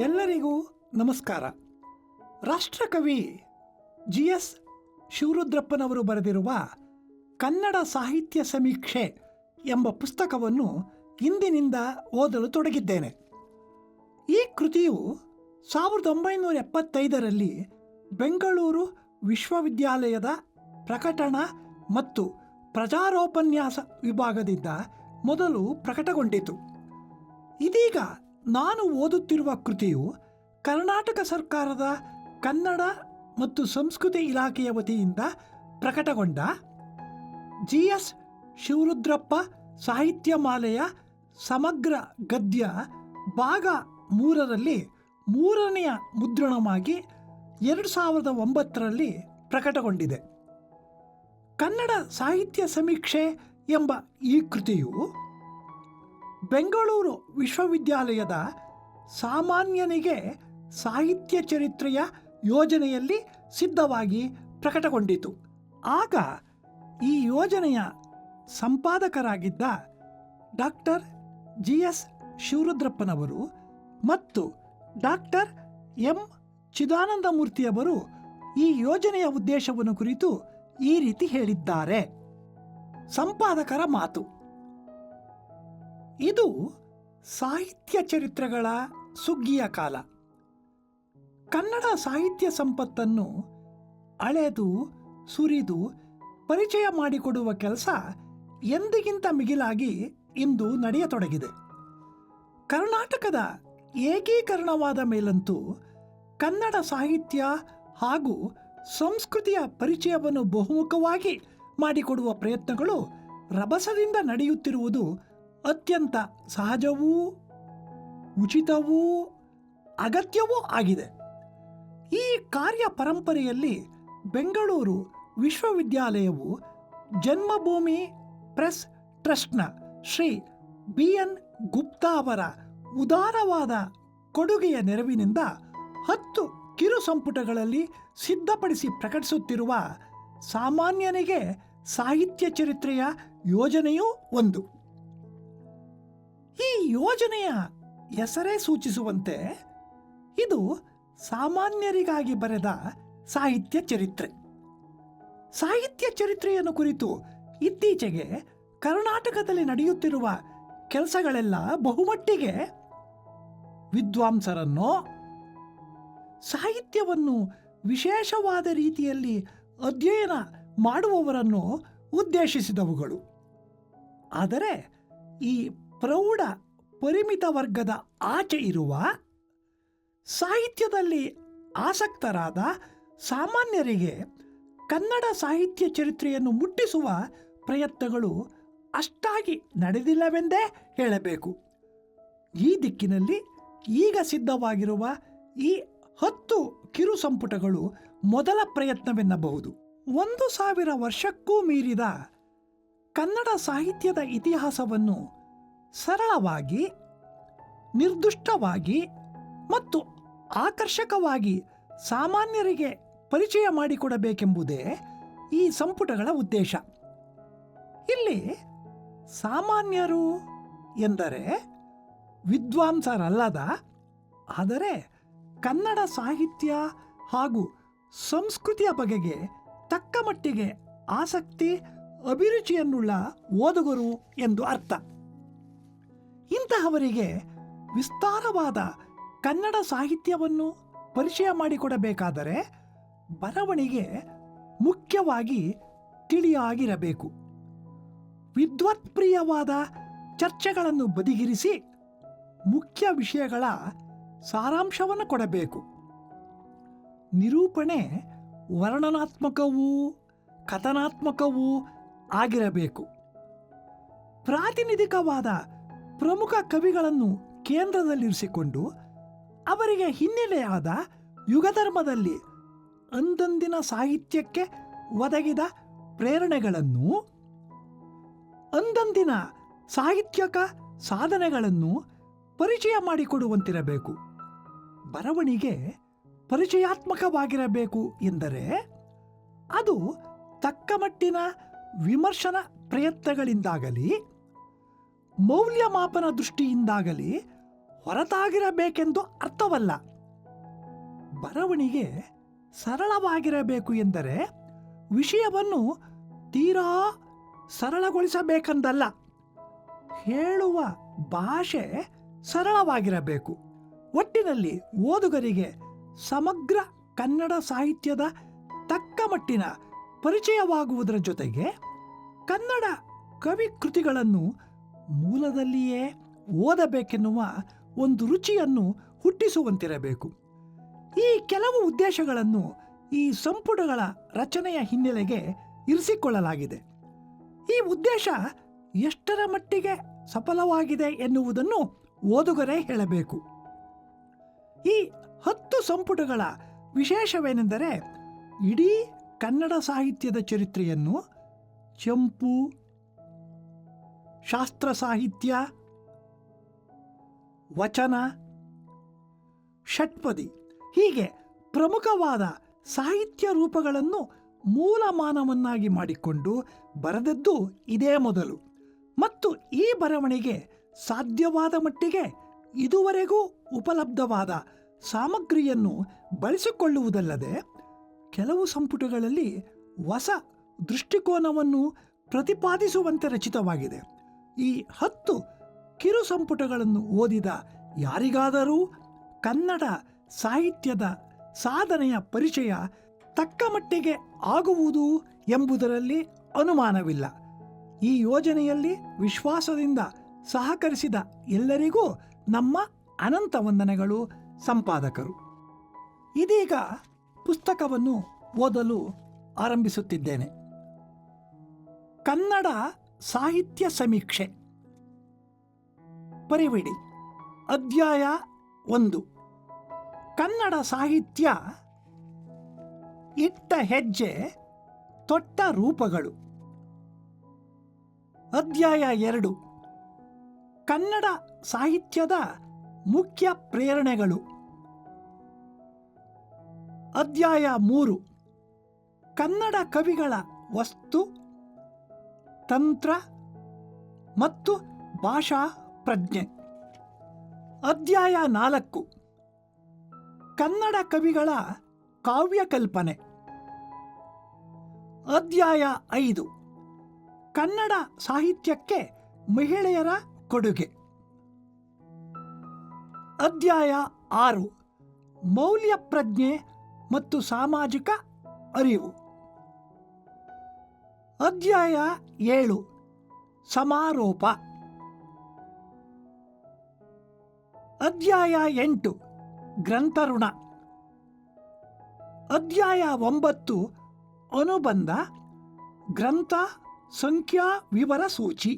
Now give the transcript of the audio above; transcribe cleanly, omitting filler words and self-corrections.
ಎಲ್ಲರಿಗೂ ನಮಸ್ಕಾರ. ರಾಷ್ಟ್ರಕವಿ GS ಶಿವರುದ್ರಪ್ಪನವರು ಬರೆದಿರುವ ಕನ್ನಡ ಸಾಹಿತ್ಯ ಸಮೀಕ್ಷೆ ಎಂಬ ಪುಸ್ತಕವನ್ನು ಇಂದಿನಿಂದ ಓದಲು ತೊಡಗಿದ್ದೇನೆ. ಈ ಕೃತಿಯು 1975ರಲ್ಲಿ ಬೆಂಗಳೂರು ವಿಶ್ವವಿದ್ಯಾಲಯದ ಪ್ರಕಟಣಾ ಮತ್ತು ಪ್ರಚಾರೋಪನ್ಯಾಸ ವಿಭಾಗದಿಂದ ಮೊದಲು ಪ್ರಕಟಗೊಂಡಿತು. ಇದೀಗ ನಾನು ಓದುತ್ತಿರುವ ಕೃತಿಯು ಕರ್ನಾಟಕ ಸರ್ಕಾರದ ಕನ್ನಡ ಮತ್ತು ಸಂಸ್ಕೃತಿ ಇಲಾಖೆಯ ವತಿಯಿಂದ ಪ್ರಕಟಗೊಂಡ GS ಶಿವರುದ್ರಪ್ಪ ಸಾಹಿತ್ಯ ಮಾಲೆಯ ಸಮಗ್ರ ಗದ್ಯ ಭಾಗ 3ರಲ್ಲಿ 3ನೆಯ ಮುದ್ರಣವಾಗಿ 2009ರಲ್ಲಿ ಪ್ರಕಟಗೊಂಡಿದೆ. ಕನ್ನಡ ಸಾಹಿತ್ಯ ಸಮೀಕ್ಷೆ ಎಂಬ ಈ ಕೃತಿಯು ಬೆಂಗಳೂರು ವಿಶ್ವವಿದ್ಯಾಲಯದ ಸಾಮಾನ್ಯನಿಗೆ ಸಾಹಿತ್ಯ ಚರಿತ್ರೆಯ ಯೋಜನೆಯಲ್ಲಿ ಸಿದ್ಧವಾಗಿ ಪ್ರಕಟಗೊಂಡಿತು. ಆಗ ಈ ಯೋಜನೆಯ ಸಂಪಾದಕರಾಗಿದ್ದ ಡಾಕ್ಟರ್ GS ಶಿವರುದ್ರಪ್ಪನವರು ಮತ್ತು ಡಾಕ್ಟರ್ M ಚಿದಾನಂದಮೂರ್ತಿಯವರು ಈ ಯೋಜನೆಯ ಉದ್ದೇಶವನ್ನು ಕುರಿತು ಈ ರೀತಿ ಹೇಳಿದ್ದಾರೆ. ಸಂಪಾದಕರ ಮಾತು: ಇದು ಸಾಹಿತ್ಯ ಚರಿತ್ರೆಗಳ ಸುಗ್ಗಿಯ ಕಾಲ. ಕನ್ನಡ ಸಾಹಿತ್ಯ ಸಂಪತ್ತನ್ನು ಅಳೆದು ಸುರಿದು ಪರಿಚಯ ಮಾಡಿಕೊಡುವ ಕೆಲಸ ಎಂದಿಗಿಂತ ಮಿಗಿಲಾಗಿ ಇಂದು ನಡೆಯತೊಡಗಿದೆ. ಕರ್ನಾಟಕದ ಏಕೀಕರಣವಾದ ಮೇಲಂತೂ ಕನ್ನಡ ಸಾಹಿತ್ಯ ಹಾಗೂ ಸಂಸ್ಕೃತಿಯ ಪರಿಚಯವನ್ನು ಬಹುಮುಖವಾಗಿ ಮಾಡಿಕೊಡುವ ಪ್ರಯತ್ನಗಳು ರಭಸದಿಂದ ನಡೆಯುತ್ತಿರುವುದು ಅತ್ಯಂತ ಸಹಜವೂ ಉಚಿತವೂ ಅಗತ್ಯವೂ ಆಗಿದೆ. ಈ ಕಾರ್ಯ ಪರಂಪರೆಯಲ್ಲಿ ಬೆಂಗಳೂರು ವಿಶ್ವವಿದ್ಯಾಲಯವು ಜನ್ಮಭೂಮಿ ಪ್ರೆಸ್ ಟ್ರಸ್ಟ್ನ ಶ್ರೀ BN ಗುಪ್ತಾ ಅವರ ಉದಾರವಾದ ಕೊಡುಗೆಯ ನೆರವಿನಿಂದ 10 ಕಿರು ಸಂಪುಟಗಳಲ್ಲಿ ಸಿದ್ಧಪಡಿಸಿ ಪ್ರಕಟಿಸುತ್ತಿರುವ ಸಾಮಾನ್ಯನಿಗೆ ಸಾಹಿತ್ಯ ಚರಿತ್ರೆಯ ಯೋಜನೆಯೂ ಒಂದು. ಈ ಯೋಜನೆಯ ಹೆಸರೇ ಸೂಚಿಸುವಂತೆ ಇದು ಸಾಮಾನ್ಯರಿಗಾಗಿ ಬರೆದ ಸಾಹಿತ್ಯ ಚರಿತ್ರೆ. ಸಾಹಿತ್ಯ ಚರಿತ್ರೆಯನ್ನು ಕುರಿತು ಇತ್ತೀಚೆಗೆ ಕರ್ನಾಟಕದಲ್ಲಿ ನಡೆಯುತ್ತಿರುವ ಕೆಲಸಗಳೆಲ್ಲ ಬಹುಮಟ್ಟಿಗೆ ವಿದ್ವಾಂಸರನ್ನೋ ಸಾಹಿತ್ಯವನ್ನು ವಿಶೇಷವಾದ ರೀತಿಯಲ್ಲಿ ಅಧ್ಯಯನ ಮಾಡುವವರನ್ನು ಉದ್ದೇಶಿಸಿದವುಗಳು. ಆದರೆ ಈ ಪ್ರೌಢ ಪರಿಮಿತ ವರ್ಗದ ಆಚೆ ಇರುವ ಸಾಹಿತ್ಯದಲ್ಲಿ ಆಸಕ್ತರಾದ ಸಾಮಾನ್ಯರಿಗೆ ಕನ್ನಡ ಸಾಹಿತ್ಯ ಚರಿತ್ರೆಯನ್ನು ಮುಟ್ಟಿಸುವ ಪ್ರಯತ್ನಗಳು ಅಷ್ಟಾಗಿ ನಡೆದಿಲ್ಲವೆಂದೇ ಹೇಳಬೇಕು. ಈ ದಿಕ್ಕಿನಲ್ಲಿ ಈಗ ಸಿದ್ಧವಾಗಿರುವ ಈ 10 ಕಿರು ಸಂಪುಟಗಳು ಮೊದಲ ಪ್ರಯತ್ನವೆನ್ನಬಹುದು. 1000 ವರ್ಷಕ್ಕೂ ಮೀರಿದ ಕನ್ನಡ ಸಾಹಿತ್ಯದ ಇತಿಹಾಸವನ್ನು ಸರಳವಾಗಿ, ನಿರ್ದುಷ್ಟವಾಗಿ ಮತ್ತು ಆಕರ್ಷಕವಾಗಿ ಸಾಮಾನ್ಯರಿಗೆ ಪರಿಚಯ ಮಾಡಿಕೊಡಬೇಕೆಂಬುದೇ ಈ ಸಂಪುಟಗಳ ಉದ್ದೇಶ. ಇಲ್ಲಿ ಸಾಮಾನ್ಯರು ಎಂದರೆ ವಿದ್ವಾಂಸರಲ್ಲದ, ಆದರೆ ಕನ್ನಡ ಸಾಹಿತ್ಯ ಹಾಗೂ ಸಂಸ್ಕೃತಿಯ ಬಗೆಗೆ ತಕ್ಕ ಮಟ್ಟಿಗೆ ಆಸಕ್ತಿ ಅಭಿರುಚಿಯನ್ನುಳ್ಳ ಓದುಗರು ಎಂದು ಅರ್ಥ. ಇಂತಹವರಿಗೆ ವಿಸ್ತಾರವಾದ ಕನ್ನಡ ಸಾಹಿತ್ಯವನ್ನು ಪರಿಚಯ ಮಾಡಿಕೊಡಬೇಕಾದರೆ ಬರವಣಿಗೆ ಮುಖ್ಯವಾಗಿ ತಿಳಿಯಾಗಿರಬೇಕು. ವಿದ್ವತ್ಪ್ರಿಯವಾದ ಚರ್ಚೆಗಳನ್ನು ಬದಿಗಿರಿಸಿ ಮುಖ್ಯ ವಿಷಯಗಳ ಸಾರಾಂಶವನ್ನು ಕೊಡಬೇಕು. ನಿರೂಪಣೆ ವರ್ಣನಾತ್ಮಕವೂ ಕಥನಾತ್ಮಕವೂ ಆಗಿರಬೇಕು. ಪ್ರಾತಿನಿಧಿಕವಾದ ಪ್ರಮುಖ ಕವಿಗಳನ್ನು ಕೇಂದ್ರದಲ್ಲಿರಿಸಿಕೊಂಡು ಅವರಿಗೆ ಹಿನ್ನೆಲೆಯಾದ ಯುಗಧರ್ಮದಲ್ಲಿ ಅಂದಂದಿನ ಸಾಹಿತ್ಯಕ್ಕೆ ಒದಗಿದ ಪ್ರೇರಣೆಗಳನ್ನು, ಅಂದಂದಿನ ಸಾಹಿತ್ಯಕ ಸಾಧನೆಗಳನ್ನು ಪರಿಚಯ ಮಾಡಿಕೊಡುವಂತಿರಬೇಕು. ಬರವಣಿಗೆ ಪರಿಚಯಾತ್ಮಕವಾಗಿರಬೇಕು ಎಂದರೆ ಅದು ತಕ್ಕಮಟ್ಟಿನ ವಿಮರ್ಶನ ಪ್ರಯತ್ನಗಳಿಂದಾಗಲಿ ಮೌಲ್ಯಮಾಪನ ದೃಷ್ಟಿಯಿಂದಾಗಲಿ ಹೊರತಾಗಿರಬೇಕೆಂದು ಅರ್ಥವಲ್ಲ. ಬರವಣಿಗೆ ಸರಳವಾಗಿರಬೇಕು ಎಂದರೆ ವಿಷಯವನ್ನು ತೀರಾ ಸರಳಗೊಳಿಸಬೇಕೆಂದಲ್ಲ. ಹೇಳುವ ಭಾಷೆ ಸರಳವಾಗಿರಬೇಕು. ಒಟ್ಟಿನಲ್ಲಿ ಓದುಗರಿಗೆ ಸಮಗ್ರ ಕನ್ನಡ ಸಾಹಿತ್ಯದ ತಕ್ಕ ಮಟ್ಟಿನ ಪರಿಚಯವಾಗುವುದರ ಜೊತೆಗೆ ಕನ್ನಡ ಕವಿ ಕೃತಿಗಳನ್ನು ಮೂಲದಲ್ಲಿಯೇ ಓದಬೇಕೆನ್ನುವ ಒಂದು ರುಚಿಯನ್ನು ಹುಟ್ಟಿಸುವಂತಿರಬೇಕು. ಈ ಕೆಲವು ಉದ್ದೇಶಗಳನ್ನು ಈ ಸಂಪುಟಗಳ ರಚನೆಯ ಹಿನ್ನೆಲೆಗೆ ಇರಿಸಿಕೊಳ್ಳಲಾಗಿದೆ. ಈ ಉದ್ದೇಶ ಎಷ್ಟರ ಮಟ್ಟಿಗೆ ಸಫಲವಾಗಿದೆ ಎನ್ನುವುದನ್ನು ಓದುಗರೇ ಹೇಳಬೇಕು. ಈ 10 ಸಂಪುಟಗಳ ವಿಶೇಷವೇನೆಂದರೆ, ಇಡೀ ಕನ್ನಡ ಸಾಹಿತ್ಯದ ಚರಿತ್ರೆಯನ್ನು ಚಂಪು, ಶಾಸ್ತ್ರ ಸಾಹಿತ್ಯ, ವಚನ, ಷಟ್ಪದಿ ಹೀಗೆ ಪ್ರಮುಖವಾದ ಸಾಹಿತ್ಯ ರೂಪಗಳನ್ನು ಮೂಲಮಾನವನ್ನಾಗಿ ಮಾಡಿಕೊಂಡು ಬರೆದದ್ದು ಇದೇ ಮೊದಲು. ಮತ್ತು ಈ ಬರವಣಿಗೆ ಸಾಧ್ಯವಾದ ಮಟ್ಟಿಗೆ ಇದುವರೆಗೂ ಉಪಲಬ್ಧವಾದ ಸಾಮಗ್ರಿಯನ್ನು ಬಳಸಿಕೊಳ್ಳುವುದಲ್ಲದೆ ಕೆಲವು ಸಂಪುಟಗಳಲ್ಲಿ ಹೊಸ ದೃಷ್ಟಿಕೋನವನ್ನು ಪ್ರತಿಪಾದಿಸುವಂತೆ ರಚಿತವಾಗಿದೆ. ಈ 10 ಕಿರು ಸಂಪುಟಗಳನ್ನು ಓದಿದ ಯಾರಿಗಾದರೂ ಕನ್ನಡ ಸಾಹಿತ್ಯದ ಸಾಧನೆಯ ಪರಿಚಯ ತಕ್ಕ ಮಟ್ಟಿಗೆ ಆಗುವುದು ಎಂಬುದರಲ್ಲಿ ಅನುಮಾನವಿಲ್ಲ. ಈ ಯೋಜನೆಯಲ್ಲಿ ವಿಶ್ವಾಸದಿಂದ ಸಹಕರಿಸಿದ ಎಲ್ಲರಿಗೂ ನಮ್ಮ ಅನಂತ ವಂದನೆಗಳು. ಸಂಪಾದಕರು. ಇದೀಗ ಪುಸ್ತಕವನ್ನು ಓದಲು ಆರಂಭಿಸುತ್ತಿದ್ದೇನೆ. ಕನ್ನಡ ಸಾಹಿತ್ಯ ಸಮೀಕ್ಷೆ, ಪರಿವಿಡಿ, ಅಧ್ಯಾಯ 1. ಕನ್ನಡ ಸಾಹಿತ್ಯ ಇಟ್ಟ ಹೆಜ್ಜೆ ತೊಟ್ಟ ರೂಪಗಳು. ಅಧ್ಯಾಯ 2. ಕನ್ನಡ ಸಾಹಿತ್ಯದ ಮುಖ್ಯ ಪ್ರೇರಣೆಗಳು. ಅಧ್ಯಾಯ 3. ಕನ್ನಡ ಕವಿಗಳ ವಸ್ತು, ತಂತ್ರ ಮತ್ತು ಭಾಷಾ ಪ್ರಜ್ಞೆ. ಅಧ್ಯಾಯ 4. ಕನ್ನಡ ಕವಿಗಳ ಕಾವ್ಯಕಲ್ಪನೆ. ಅಧ್ಯಾಯ 5. ಕನ್ನಡ ಸಾಹಿತ್ಯಕ್ಕೆ ಮಹಿಳೆಯರ ಕೊಡುಗೆ. ಅಧ್ಯಾಯ 6. ಮೌಲ್ಯ ಪ್ರಜ್ಞೆ ಮತ್ತು ಸಾಮಾಜಿಕ ಅರಿವು. ಅಧ್ಯಾಯ 7. ಸಮಾರೋಪ. ಅಧ್ಯಾಯ 8. ಗ್ರಂಥಋಣ. ಅಧ್ಯಾಯ 9. ಅನುಬಂಧ, ಗ್ರಂಥ ಸಂಖ್ಯಾ ವಿವರ ಸೂಚಿ.